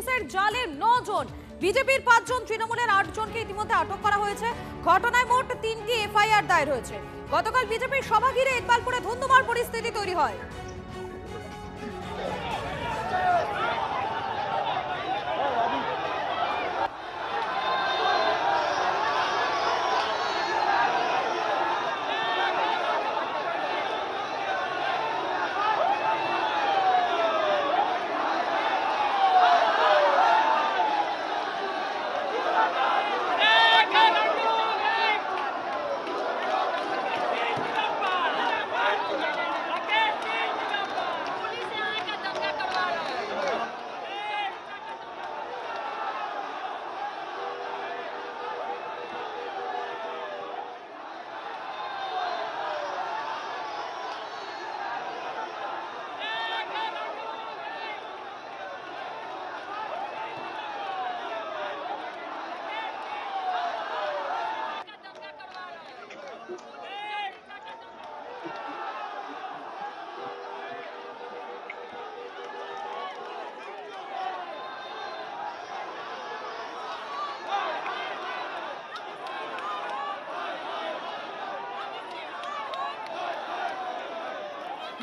পুলিশের জালে 9 জন, বিজেপির 5 জন, তৃণমূলের 8 জনকে ইতিমধ্যে আটক করা হয়েছে। ঘটনায় মোট 3টি এফআইআর দায়ের হয়েছে। গতকাল বিজেপির সভা ঘিরে ইকবালপুরে ধুন্ধুমার পরিস্থিতি তৈরি হয়।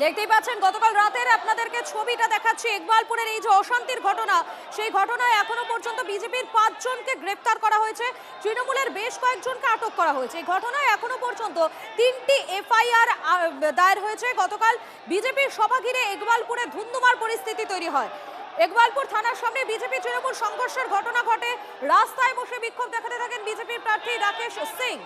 দেখতেই পাচ্ছেন গতকাল রাতের আপনাদেরকে ছবিটা দেখাচ্ছি। ইকবালপুরের এই যে অশান্তির ঘটনা, সেই ঘটনায় এখনো পর্যন্ত বিজেপির 5 জনকে গ্রেপ্তার করা হয়েছে, তৃণমূলের বেশ কয়েকজনকে আটক করা হয়েছে। এই ঘটনায় এখনো পর্যন্ত 3টি এফআইআর দায়ের হয়েছে। গতকাল বিজেপির সভা ঘিরে ইকবালপুরে ধুন্ধুমার পরিস্থিতি তৈরি হয়। ইকবালপুর থানার সামনে বিজেপি তৃণমূল সংঘর্ষের ঘটনা ঘটে। রাস্তায় বসে বিক্ষোভ দেখাতে থাকেন বিজেপির প্রার্থী রাকেশ সিং।